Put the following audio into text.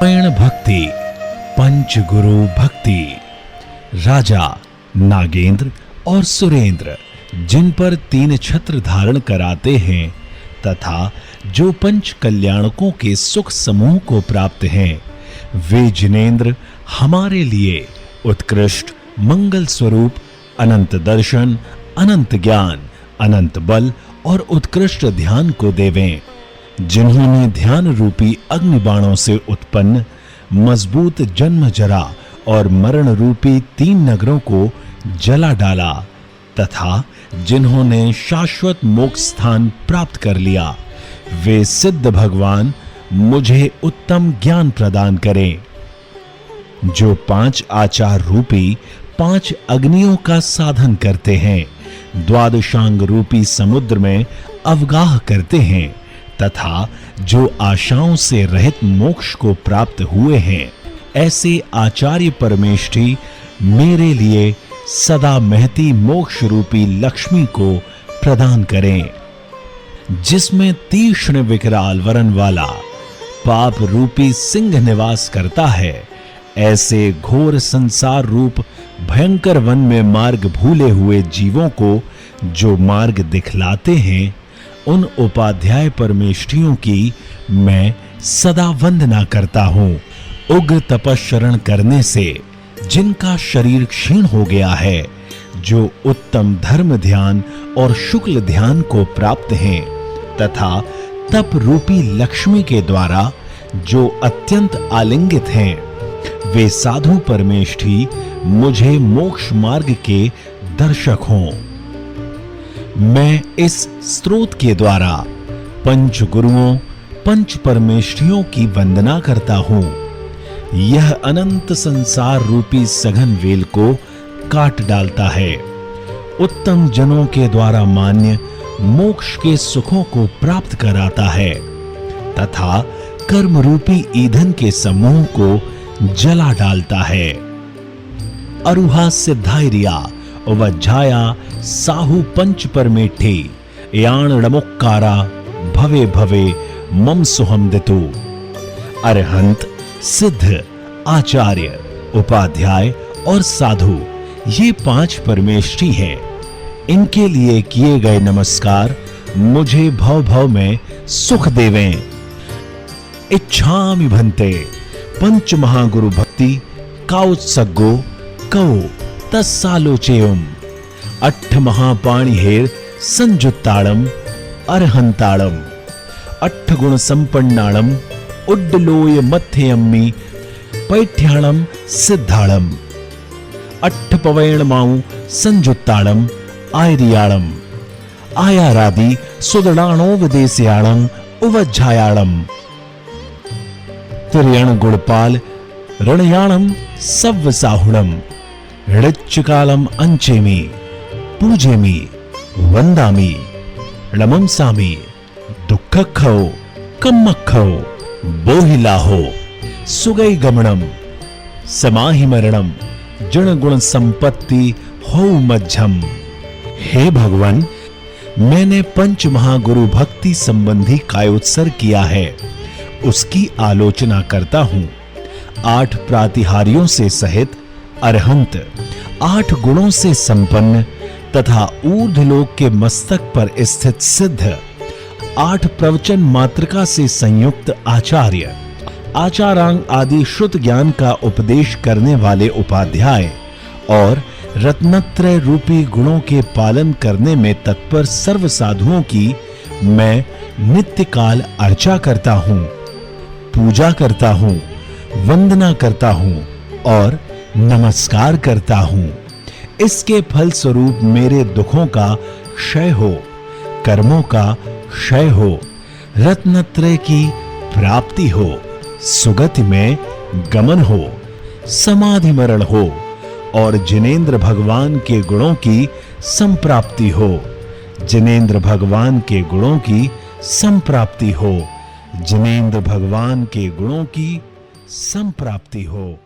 पैण भक्ति, पंचगुरु भक्ति। राजा नागेंद्र और सुरेंद्र जिन पर 3 छत्र धारण कराते हैं तथा जो पंच कल्याणकों के सुख समूह को प्राप्त हैं, वे जिनेंद्र हमारे लिए उत्कृष्ट मंगल स्वरूप अनंत दर्शन, अनंत ज्ञान, अनंत बल और उत्कृष्ट ध्यान को देवें। जिन्होंने ध्यान रूपी अग्नि बाणों से उत्पन्न मजबूत जन्म, जरा और मरण रूपी 3 नगरों को जला डाला तथा जिन्होंने शाश्वत मोक्ष स्थान प्राप्त कर लिया, वे सिद्ध भगवान मुझे उत्तम ज्ञान प्रदान करें। जो 5 आचार रूपी 5 अग्नियों का साधन करते हैं, द्वादशांग रूपी समुद्र में अवगाह करते हैं तथा जो आशाओं से रहित मोक्ष को प्राप्त हुए हैं, ऐसे आचार्य परमेष्ठी मेरे लिए सदा महती मोक्ष रूपी लक्ष्मी को प्रदान करें। जिसमें तीक्ष्ण विकराल वरण वाला पाप रूपी सिंह निवास करता है, ऐसे घोर संसार रूप भयंकर वन में मार्ग भूले हुए जीवों को जो मार्ग दिखलाते हैं, उन उपाध्याय परमेष्ठियों की मैं सदा वंदना करता हूं। उग्र तपस्शरण करने से जिनका शरीर क्षीण हो गया है, जो उत्तम धर्म ध्यान और शुक्ल ध्यान को प्राप्त हैं तथा तप रूपी लक्ष्मी के द्वारा जो अत्यंत आलिंगित हैं, वे साधु परमेष्ठी मुझे मोक्ष मार्ग के दर्शक हों। मैं इस स्तोत्र के द्वारा पंच गुरुओं, पंच परमेष्ठियों की वंदना करता हूं। यह अनंत संसार रूपी सघन वेल को काट डालता है, उत्तम जनों के द्वारा मान्य मोक्ष के सुखों को प्राप्त कराता है तथा कर्म रूपी ईंधन के समूह को जला डालता है। अरुहा सिद्धाइरिया वज्झाया साहु पंच परमेठे यान णमुक्कारा भवे भवे मम सुहम दितु। अरहंत, सिद्ध, आचार्य, उपाध्याय और साधु ये 5 परमेष्ठी हैं। इनके लिए किए गए नमस्कार मुझे भव भव में सुख देवें। इच्छामि भन्ते पंच महागुरु भक्ति काउत्सगो कौ तस्सालोचेयम। 8 महापाणिहेर संजुत्ताड़म अरहंताड़म। 8 गुण संपन्नाड़म उड्डलोय मध्ययम्मी पैठ्याणम सिद्धाड़म। 8 पवैणमाऊ संजुत्ताड़म आयरियाड़म। आयारादि सुदड़ाणो विदेशयाणम उवज्झायाणम। तिर्यण गुणपाल रणयाणम सव्वसाहुणम। ऋच्चकालम अंचेमी पूजेमी वंदामी णमंसामी दुःखखौ कम्मखौ बोहिलाहो सुगै गमणम समाहि मरणम जन गुण संपत्ति हो मध्यम। हे भगवान, मैंने पंच महागुरु भक्ति संबंधी कायोत्सर्ग किया है, उसकी आलोचना करता हूं। 8 प्रातिहार्यों से सहित अरहंत, 8 गुणों से संपन्न तथा ऊर्ध्वलोक के मस्तक पर स्थित सिद्ध, 8 प्रवचन मातृका से संयुक्त आचार्य, आचारांग आदि श्रुत ज्ञान का उपदेश करने वाले उपाध्याय और रत्नत्रय रूपी गुणों के पालन करने में तत्पर सर्व साधुओं की मैं नित्य काल अर्चा करता हूं, पूजा करता हूं, वंदना करता हूं और नमस्कार करता हूं। इसके फल स्वरूप मेरे दुखों का क्षय हो, कर्मों का क्षय हो, रत्नत्रय की प्राप्ति हो, सुगति में गमन हो, समाधि मरण हो और जिनेंद्र भगवान के गुणों की संप्राप्ति हो। जिनेंद्र भगवान के गुणों की संप्राप्ति हो। जिनेंद्र भगवान के गुणों की संप्राप्ति हो।